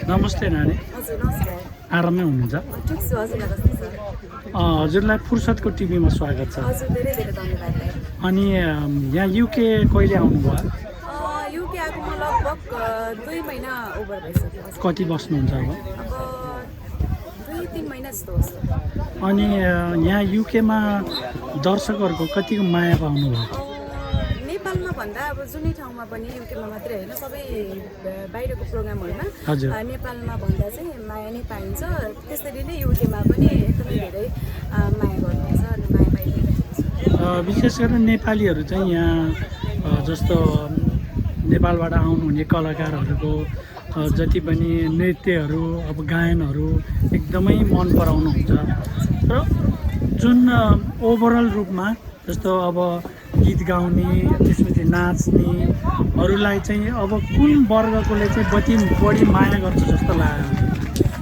नमस्ते नानी। हजुर नमस्कार। आराममै हुनुहुन्छ? ठिक छु हजुरलाई कस्तो छ? हजुरलाई फुर्सदको टिभीमा स्वागत छ। हजुर धेरै धेरै धन्यवाद भाइ। अनि यहाँ युके कहिले आउनुभयो? युके आएको म लगभग 2 महिना ओभर भइसक्यो। कति बस्नुहुन्छ अब? अब 2-3 महिना जस्तो बस्छु। अनि यहाँ युकेमा दर्शकहरूको कतिको माया पाउनुभयो? नेपालमा भन्दा अब जुनै ठाउँमा पनि युकेमा मात्रै होइन सबै बाहिरको प्रोग्रामहरूमा हजुर। नेपालमा भन्दा चाहिँ माया नै पाइन्छ। त्यसरी नै युकेमा पनि एकदमै धेरै माया गर्नुहुन्छ अनि माया पाइरहेको छ। विशेष गरेर नेपालीहरू चाहिँ यहाँ जस्तो नेपालबाट आउनुहुने कलाकारहरूको जति पनि नृत्यहरू अब गायनहरू एकदमै मन पराउनुहुन्छ र जुन ओभरअल रूपमा जस्तो अब गीत गाउने त्यसपछि नाच्नेहरूलाई चाहिँ अब कुन वर्गकोले चाहिँ बढी माया गर्छ जस्तो लाग्यो?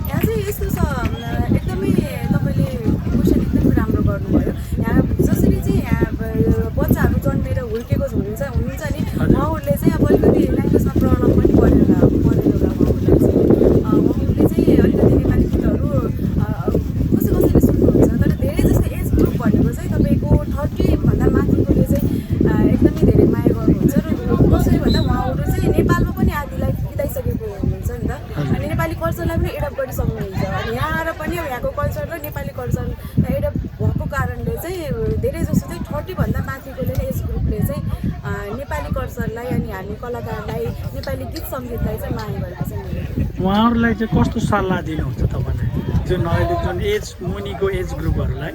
यहाँ चाहिँ यस्तो छ एकदमै तपाईँले क्वेसन एकदमै राम्रो गर्नुभयो। यहाँ जसरी चाहिँ यहाँ बच्चाहरू जन्मेर हुर्केको हुनुहुन्छ नि उहाँहरूले चाहिँ अब अलिकति ल्याङ्ग्वेजमा प्रब्लम पनि परेर उहाँहरूले चाहिँ अलिकति नेपाली गीतहरू कसैले सुन्नुहुन्छ। तर धेरै जस्तो एज ग्रुप भनेको चाहिँ तपाईँको 30 भन्दा माथिकोले चाहिँ एकदमै धेरै माया गर्नुहुन्छ र कसरी भन्दा उहाँहरू चाहिँ नेपालमा पनि आधी लाइफ बिताइसकेको हुनुहुन्छ नि त। अनि नेपाली कल्चरलाई पनि एडप्ट गरिसक्नुहुन्छ। अनि यहाँ आएर पनि यहाँको कल्चर र नेपाली कल्चर एडप्ट भएको कारणले चाहिँ धेरै जस्तो चाहिँ 30 भन्दा माथिकोले नै एज ग्रुपले चाहिँ नेपाली कल्चरलाई अनि हामी कलाकारलाई नेपाली गीत सङ्गीतलाई चाहिँ माया गरेको छ। उहाँहरूलाई चाहिँ कस्तो सल्लाह दिनुहुन्छ तपाईँले जुन अहिले जुन एज मुनिको एज ग्रुपहरूलाई?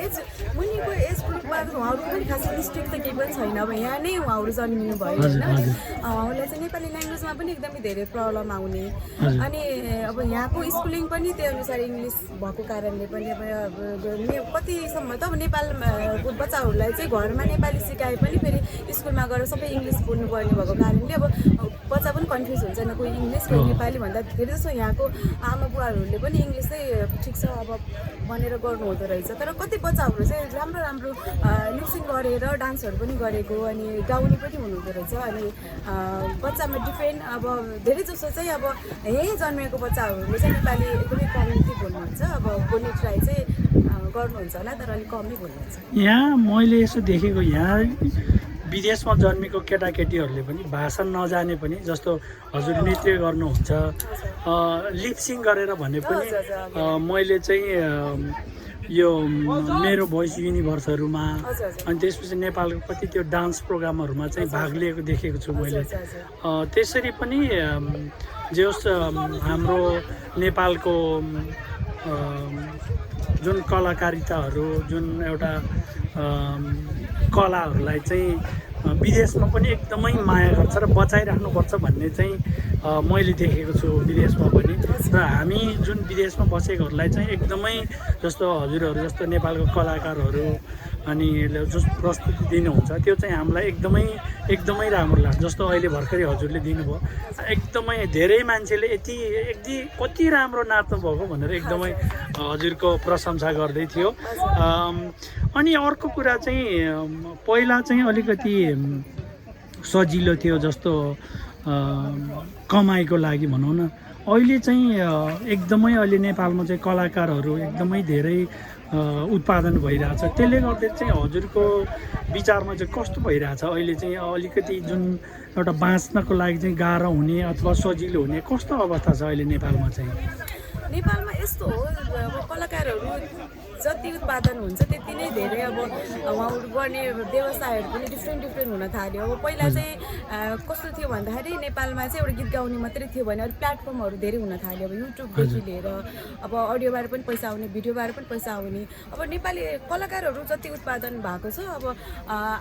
एज मुनिको एज ग्रुपमा उहाँहरू पनि खासै डिस्ट्रिक्ट त केही पनि छैन। अब यहाँ नै उहाँहरू जन्मिनु भयो होइन। उहाँहरूलाई चाहिँ नेपाली ल्याङ्ग्वेजमा पनि एकदमै धेरै प्रब्लम आउने अनि अब यहाँको स्कुलिङ पनि त्यो अनुसार इङ्ग्लिस भएको कारणले पनि अब कतिसम्म त अब नेपालको बच्चाहरूलाई चाहिँ घरमा नेपाली सिकाए पनि फेरि स्कुलमा गएर सबै इङ्ग्लिस बोल्नुपर्ने भएको कारणले अब बच्चा पनि कन्फ्युज हुन्छ न, कोही इङ्ग्लिस कोही नेपाली भन्दा धेरै जस्तो यहाँको आमा बुवाहरूले पनि इङ्ग्लिस चाहिँ ठिक छ अब भनेर गर्नु हुँदो रहेछ। तर कति बच्चाहरू चाहिँ राम्रो राम्रो लिपसिङ गरेर डान्सहरू पनि गरेको अनि गाउने पनि हुनुहुँदो रहेछ। अनि बच्चामा डिफ्रेन्ट अब धेरै जस्तो चाहिँ अब यहीँ जन्मेको बच्चाहरूले चाहिँ नेपाली एकदमै कम्ती बोल्नुहुन्छ। अब बोल्ने ट्राई चाहिँ गर्नुहुन्छ होला तर अलिक कमै बोल्नुहुन्छ। यहाँ मैले यसो देखेको यहाँ विदेशमा जन्मेको केटाकेटीहरूले पनि भाषा नजाने पनि जस्तो हजुर नृत्य गर्नुहुन्छ लिपसिङ गरेर भने पनि मैले चाहिँ यो मेरो भोइस युनिभर्सहरूमा अनि त्यसपछि नेपालको कति त्यो डान्स प्रोग्रामहरूमा चाहिँ भाग लिएको देखेको छु मैले। त्यसरी पनि जे होस् हाम्रो नेपालको जुन कलाकारिताहरू जुन एउटा कलाहरूलाई चाहिँ विदेशमा पनि एकदमै माया गर्छ र बचाइराख्नुपर्छ भन्ने चाहिँ मैले देखेको छु विदेशमा पनि। र हामी जुन विदेशमा बसेकोहरूलाई चाहिँ एकदमै जस्तो हजुरहरू जस्तो नेपालको कलाकारहरू अनि जो प्रस्तुति दिनुहुन्छ त्यो चाहिँ हामीलाई एकदमै राम्रो लाग्छ। जस्तो अहिले भर्खरै हजुरले दिनुभयो एकदमै धेरै मान्छेले यति कति राम्रो नाच्नु भएको भनेर एकदमै हजुरको प्रशंसा गर्दै थियो। अनि अर्को कुरा चाहिँ पहिला चाहिँ अलिकति सजिलो थियो जस्तो कमाइको लागि भनौँ न। अहिले चाहिँ एकदमै अहिले नेपालमा चाहिँ कलाकारहरू एकदमै धेरै उत्पादन भइरहेछ। त्यसले गर्दा चाहिँ हजुरको विचारमा चाहिँ कस्तो भइरहेछ अहिले चाहिँ अलिकति जुन एउटा बाँच्नको लागि चाहिँ गाह्रो हुने अथवा सजिलो हुने कस्तो अवस्था छ अहिले नेपालमा चाहिँ? नेपालमा यस्तो हो अब कलाकारहरू जति उत्पादन हुन्छ त्यति नै धेरै अब उहाँहरू गर्ने व्यवसायहरू पनि डिफ्रेन्ट हुन थाल्यो। अब पहिला चाहिँ कस्तो थियो भन्दाखेरि नेपालमा चाहिँ एउटा गीत गाउने मात्रै थियो भने अरू प्लेटफर्महरू धेरै हुन थाल्यो। अब युट्युबदेखि लिएर अब अडियोबाट पनि पैसा आउने भिडियोबाट पनि पैसा आउने अब नेपाली कलाकारहरू जति उत्पादन भएको छ अब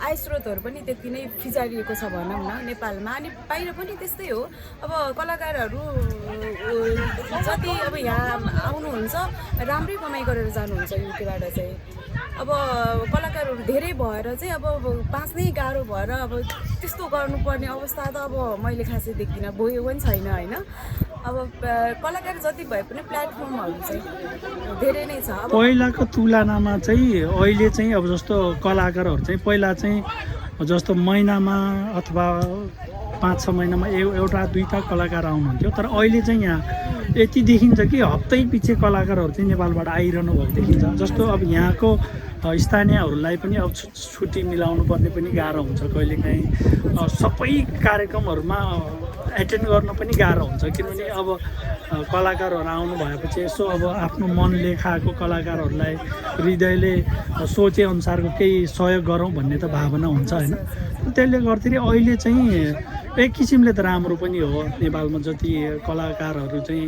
आय स्रोतहरू पनि त्यति नै फिजारिएको छ भनौँ न नेपालमा। अनि बाहिर पनि त्यस्तै हो। अब कलाकारहरू जति अब यहाँ आउनुहुन्छ राम्रै कमाइ गरेर जानुहुन्छ युकेबाट चाहिँ। अब कलाकारहरू धेरै भएर चाहिँ अब बाँच्नै गाह्रो भएर अब त्यस्तो गर्नुपर्ने अवस्था त अब मैले खासै देख्दिनँ, भयो पनि छैन होइन। अब कलाकार जति भए पनि प्लेटफर्महरू चाहिँ धेरै नै छ। अब पहिलाको तुलनामा चाहिँ अहिले चाहिँ अब जस्तो कलाकारहरू चाहिँ पहिला चाहिँ जस्तो महिनामा अथवा 5-6 महिनामा एउटा दुईटा कलाकार आउनुहुन्थ्यो, तर अहिले चाहिँ यहाँ यति देखिन्छ कि हप्तै पछि कलाकारहरू चाहिँ नेपालबाट आइरहनु भएको देखिन्छ। जस्तो अब यहाँको स्थानीयहरूलाई पनि अब छुट्टी मिलाउनु पर्ने पनि गाह्रो हुन्छ कहिलेकाहीँ, सबै कार्यक्रमहरूमा एटेन्ड गर्न पनि गाह्रो हुन्छ, किनभने अब कलाकारहरू आउनु भएपछि यसो अब आफ्नो मनले खाएको कलाकारहरूलाई हृदयले सोचेअनुसारको केही सहयोग गरौँ भन्ने त भावना हुन्छ होइन। त्यसले गर्दाखेरि अहिले चाहिँ एक किसिमले त राम्रो पनि हो, नेपालमा जति कलाकारहरू चाहिँ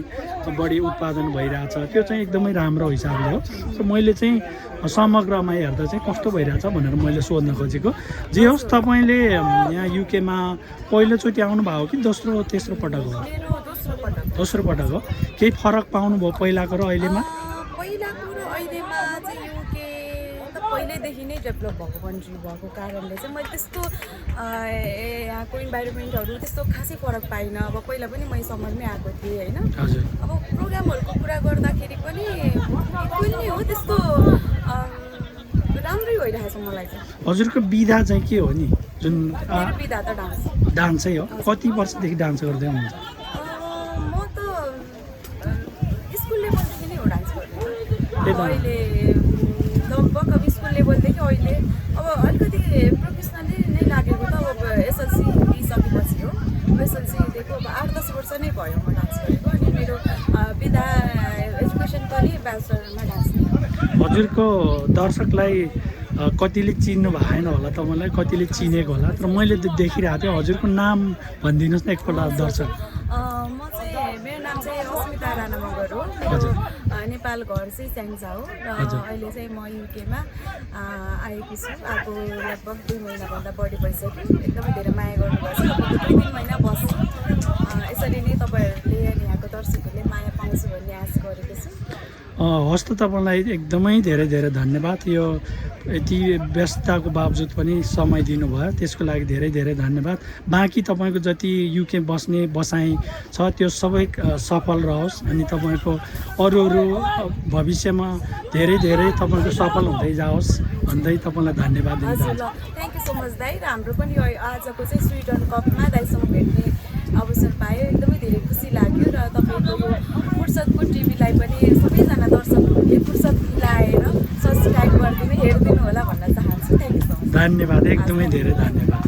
बढी उत्पादन भइरहेछ त्यो चाहिँ एकदमै राम्रो हिसाबले हो। सो मैले चाहिँ समग्रमा हेर्दा चाहिँ कस्तो भइरहेछ भनेर मैले सोध्न खोजेको। जे होस्, तपाईँले यहाँ युकेमा पहिलोचोटि आउनुभयो कि दोस्रो तेस्रो पटक हो? मेरो दोस्रो पटक हो। केही फरक पाउनुभयो पहिलाको र अहिलेमा? पहिलाको र अहिलेमा चाहिँ युके त पहिल्यैदेखि नै डेभलप भएको कन्ट्री भएको कारणले चाहिँ मैले त्यस्तो यहाँको इन्भाइरोमेन्टहरू त्यस्तो खासै फरक पाइनँ। अब पहिला पनि मैले समरमै आएको थिएँ होइन। हजुर। अब प्रोग्रामहरूको कुरा गर्दाखेरि पनि इक्वल नै हो, त्यस्तो राम्रै भइरहेछ मलाई चाहिँ। हजुरको विधा चाहिँ के हो नि? जुन मेरो विधा त डान्स। डान्सै हो। कति वर्षदेखि डान्स गर्दै हुनुहुन्छ? म त स्कुल लेभलदेखि नै हो डान्स गर्दै। अहिले लगभग अब स्कुल लेभलदेखि अहिले अब अलिकति प्रोफेसनली नै लागेको त अब एसएलसी दिइसकेपछि हो। एसएलसी दिएको अब 8-10 वर्ष नै भयो म डान्स गरेको। अनि मेरो विधा एजुकेसन पनि ब्याचलरमा डान्स नै हो। हजुरको दर्शकलाई कतिले चिन्नु भएन होला, तपाईँलाई कतिले चिनेको होला, तर मैले देखिरहेको थिएँ। हजुरको नाम भनिदिनुहोस् न एकपल्ट दर्शक। म चाहिँ मेरो नाम चाहिँ अस्मिता राणा मगर हो। हजुर। नेपाल घर चाहिँ स्याङ्जा हो र अहिले चाहिँ म युकेमा आएकी छु। आएको लगभग 2 महिनाभन्दा बढी भइसक्यो। एकदमै धेरै माया गर्नुपर्छ। अब 2-3 महिना बस्छु। यसरी नै तपाईँहरूले अनि यहाँको दर्शकहरूले माया पाउँछु भन्ने आशा गरेको छु। हस् त, तपाईँलाई एकदमै धेरै धेरै धन्यवाद। यो यति व्यस्तताको बावजुद पनि समय दिनुभयो, त्यसको लागि धेरै धेरै धन्यवाद। बाँकी तपाईँको जति युके बस्ने बसाइ छ त्यो सबै सफल रहोस्, अनि तपाईँको अरू भविष्यमा धेरै धेरै तपाईँको सफल हुँदै जाओस् भन्दै तपाईँलाई धन्यवाद दिन हजुर, चाहन्छु। ल थ्याङ्क यू सो मच दाइ। र हाम्रो पनि आजको चाहिँ स्विडन कपमा दाइसँग भेट्ने अवसर पायो, एकदमै धेरै खुसी लाग्यो। र तपाईँको यो फुर्सदको टिभीलाई पनि सबैजना दर्शकहरूले फुर्सद मिलाएर सब्सक्राइब गरिदिनु, हेरिदिनु होला भन्न चाहन्छु। Thank you so much. धन्यवाद, एकदमै धेरै धन्यवाद।